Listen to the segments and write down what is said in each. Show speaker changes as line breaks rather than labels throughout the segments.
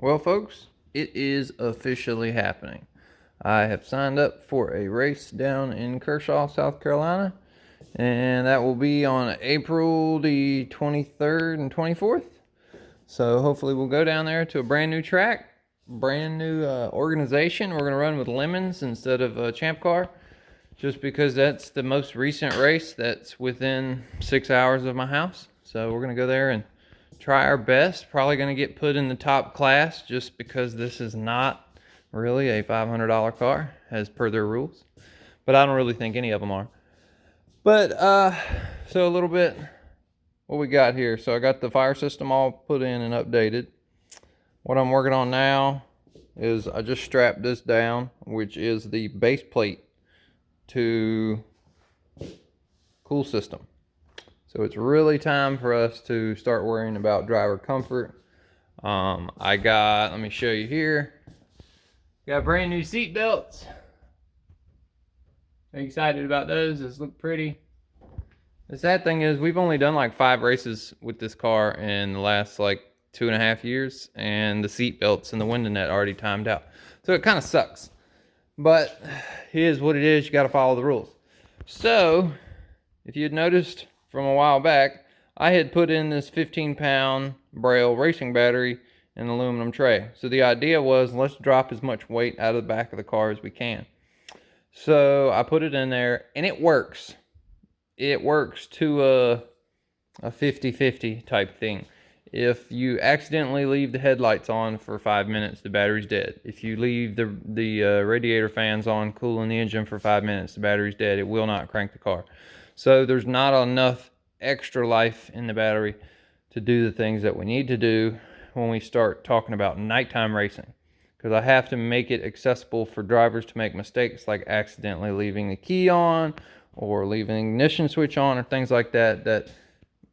Well, folks, it is officially happening. I have signed up for a race down in Kershaw, South Carolina, and that will be on April the 23rd and 24th. So hopefully we'll go down there to a brand new track, brand new organization. We're going to run with Lemons instead of a Champ Car, just because that's the most recent race that's within 6 hours of my house. So we're going to go there and try our best. Probably going to get put in the top class just because this is not really a $500 car as per their rules. But I don't really think any of them are. But so a little bit what we got here. So I got the fire system all put in and updated. What I'm working on now is I just strapped this down, which is the base plate to cool system. So it's really time for us to start worrying about driver comfort. Let me show you here. Got brand new seat belts. Excited about those. Those look pretty. The sad thing is we've only done like 5 races with this car in the last like 2.5 years, and the seat belts and the window net already timed out. So it kind of sucks. But it is what it is. You got to follow the rules. So if you had noticed from a while back, I had put in this 15-pound Braille racing battery in an aluminum tray. So the idea was, let's drop as much weight out of the back of the car as we can. So I put it in there, and it works. It works to a 50-50 type thing. If you accidentally leave the headlights on for 5 minutes, the battery's dead. If you leave the radiator fans on, cooling the engine for 5 minutes, the battery's dead. It will not crank the car. So there's not enough extra life in the battery to do the things that we need to do when we start talking about nighttime racing. Because I have to make it accessible for drivers to make mistakes like accidentally leaving the key on or leaving the ignition switch on or things like that that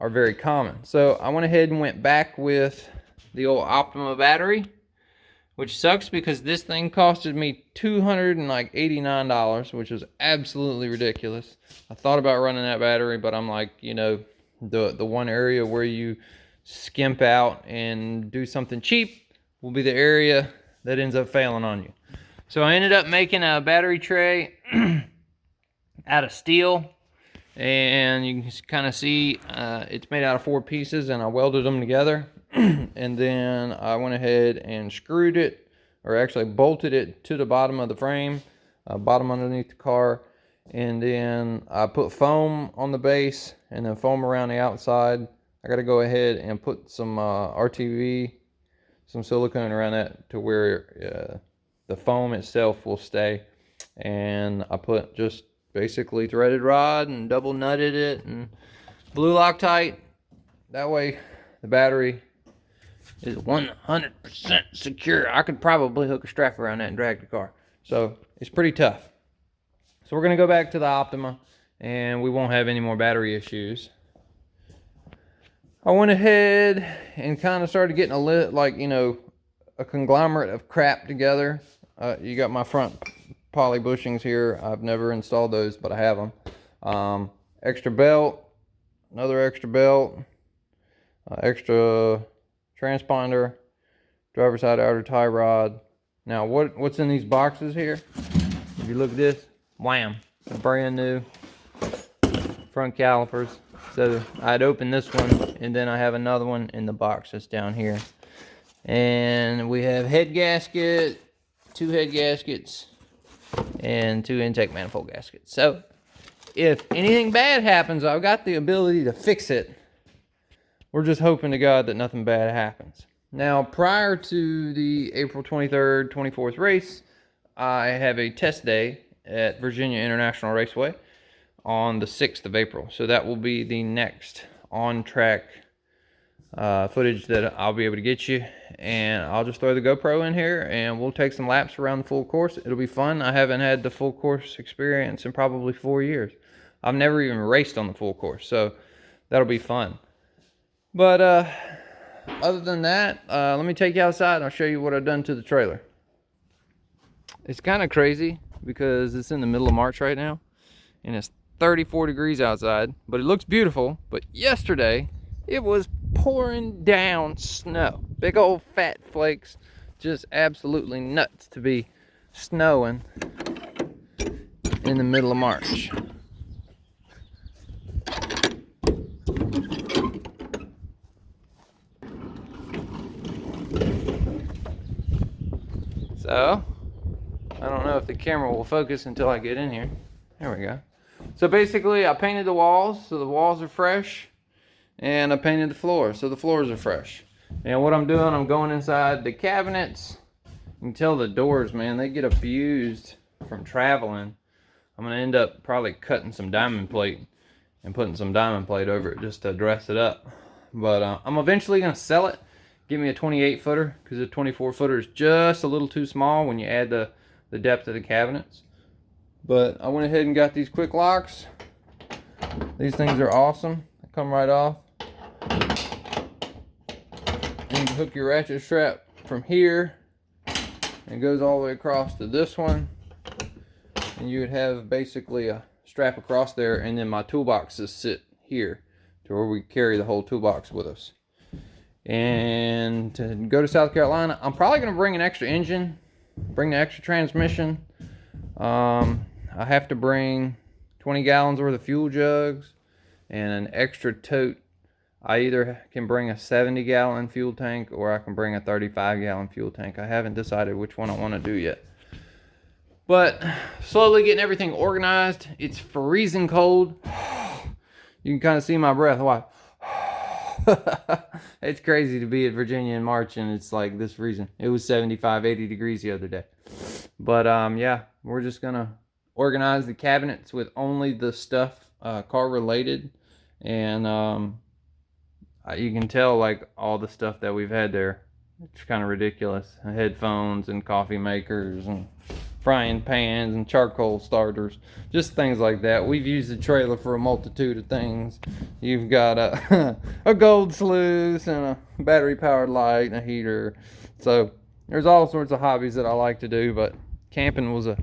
are very common. So I went ahead and went back with the old Optima battery, which sucks because this thing costed me $289, which is absolutely ridiculous. I thought about running that battery, but I'm like, the one area where you skimp out and do something cheap will be the area that ends up failing on you. So I ended up making a battery tray out of steel, and you can kind of see it's made out of 4 pieces, and I welded them together. And then I went ahead and screwed it, or actually bolted it to the bottom of the frame, bottom underneath the car. And then I put foam on the base and then foam around the outside. I got to go ahead and put some RTV, some silicone around that to where the foam itself will stay. And I put just basically threaded rod and double nutted it and blue Loctite. That way the battery is 100% secure. I could probably hook a strap around that and drag the car. So it's pretty tough. So we're going to go back to the Optima, and we won't have any more battery issues. I went ahead and kind of started getting a conglomerate of crap together. You got my front poly bushings here. I've never installed those, but I have them. Extra belt, another extra belt, extra transponder, driver's side outer tie rod. Now what's in these boxes here? If you look at this, wham, brand new front calipers. So I'd open this one, and then I have another one in the box that's down here. And we have head gasket, 2 head gaskets, and 2 intake manifold gaskets. So if anything bad happens, I've got the ability to fix it. We're just hoping to God that nothing bad happens. Now, prior to the April 23rd, 24th race, I have a test day at Virginia International Raceway on the 6th of April. So that will be the next on-track footage that I'll be able to get you. And I'll just throw the GoPro in here, and we'll take some laps around the full course. It'll be fun. I haven't had the full course experience in probably 4 years. I've never even raced on the full course, so that'll be fun. But other than that, let me take you outside and I'll show you what I've done to the trailer. It's kind of crazy because it's in the middle of March right now, and it's 34 degrees outside, but it looks beautiful. But yesterday, it was pouring down snow. Big old fat flakes just absolutely nuts to be snowing in the middle of March. So, I don't know if the camera will focus until I get in here. There we go. So basically, I painted the walls, so the walls are fresh, and I painted the floors, so the floors are fresh. And what I'm doing, I'm going inside the cabinets. You can tell the doors, man, they get abused from traveling. I'm gonna end up probably cutting some diamond plate and putting some diamond plate over it just to dress it up. But I'm eventually gonna sell it. Give me a 28 footer because the 24 footer is just a little too small when you add the depth of the cabinets. But I went ahead and got these quick locks. These things are awesome. They come right off. And you hook your ratchet strap from here. And it goes all the way across to this one. And you would have basically a strap across there, and then my toolboxes sit here to where we carry the whole toolbox with us. And to go to South Carolina, I'm probably going to bring an extra engine, bring the extra transmission. I have to bring 20 gallons worth of fuel jugs and an extra tote. I either can bring a 70-gallon fuel tank or I can bring a 35-gallon fuel tank. I haven't decided which one I want to do yet. But slowly getting everything organized. It's freezing cold. You can kind of see my breath. Why? It's crazy to be at Virginia in March and it's like this freezing. It was 75, 80 degrees the other day. But yeah, we're just gonna organize the cabinets with only the stuff car related. And you can tell like all the stuff that we've had there. It's kind of ridiculous. Headphones and coffee makers and frying pans and charcoal starters, just things like that. We've used the trailer for a multitude of things. You've got a gold sluice and a battery powered light and a heater. So there's all sorts of hobbies that I like to do, but camping was a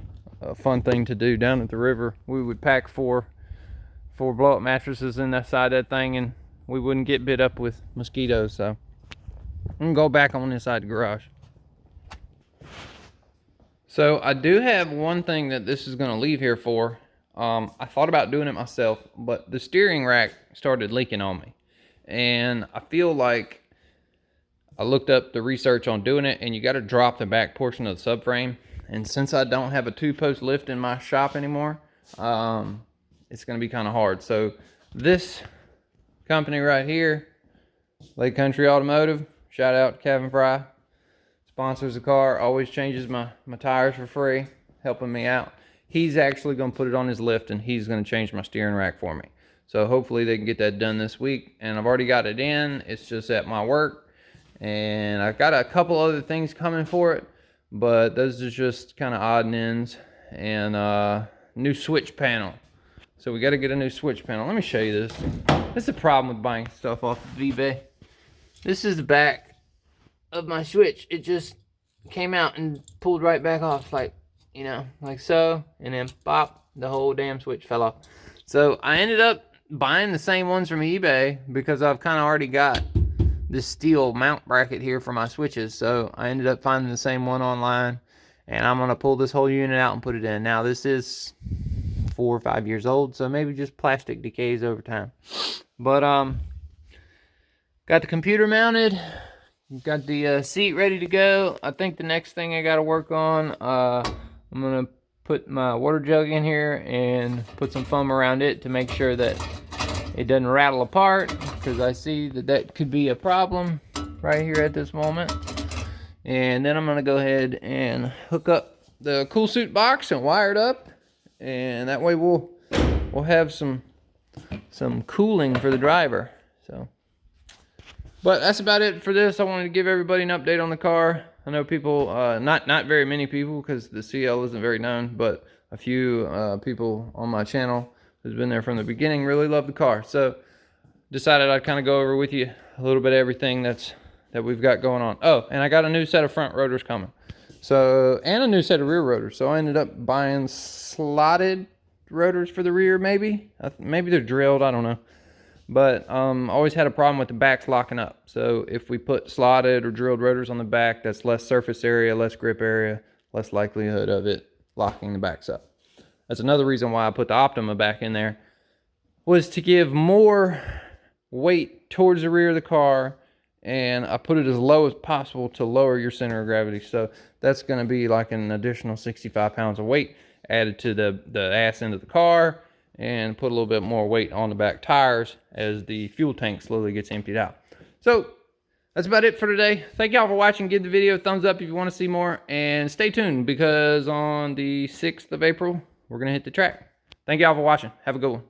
fun thing to do down at the river. We would pack four blow up mattresses in that side of that thing and we wouldn't get bit up with mosquitoes. So I'm gonna go back on inside the garage. So I do have one thing that this is going to leave here for. I thought about doing it myself, but the steering rack started leaking on me. And I feel like I looked up the research on doing it, and you got to drop the back portion of the subframe. And since I don't have a 2-post lift in my shop anymore, it's going to be kind of hard. So this company right here, Lake Country Automotive, shout out to Kevin Fry. Sponsors the car, always changes my tires for free, helping me out. He's actually going to put it on his lift and he's going to change my steering rack for me. So hopefully they can get that done this week. And I've already got it in. It's just at my work. And I've got a couple other things coming for it. But those are just kind of odd and ends. And new switch panel. So we got to get a new switch panel. Let me show you this. This is the problem with buying stuff off of eBay. This is the back of my switch. It just came out and pulled right back off, like, you know, like so, and then pop, the whole damn switch fell off. So I ended up buying the same ones from eBay because I've kind of already got this steel mount bracket here for my switches. So I ended up finding the same one online, and I'm gonna pull this whole unit out and put it in. Now this is 4 or 5 years old, so maybe just plastic decays over time. But got the computer mounted. Got the seat ready to go. I think the next thing I got to work on, I'm going to put my water jug in here and put some foam around it to make sure that it doesn't rattle apart, because I see that could be a problem right here at this moment. And then I'm going to go ahead and hook up the cool suit box and wire it up, and that way we'll have some cooling for the driver. So, but that's about it for this. I wanted to give everybody an update on the car. I know people, not very many people, because the CL isn't very known, but a few people on my channel who's been there from the beginning really love the car. So decided I'd kind of go over with you a little bit of everything that we've got going on. Oh, and I got a new set of front rotors coming. So, and a new set of rear rotors. So I ended up buying slotted rotors for the rear, maybe. Maybe they're drilled, I don't know. but always had a problem with the backs locking up. So if we put slotted or drilled rotors on the back, that's less surface area, less grip area, less likelihood of it locking the backs up. That's another reason why I put the Optima back in there, was to give more weight towards the rear of the car, and I put it as low as possible to lower your center of gravity. So that's going to be like an additional 65 pounds of weight added to the ass end of the car, and put a little bit more weight on the back tires as the fuel tank slowly gets emptied out. So that's about it for today. Thank y'all for watching. Give the video a thumbs up if you want to see more, and stay tuned because on the 6th of April, we're going to hit the track. Thank y'all for watching. Have a good one.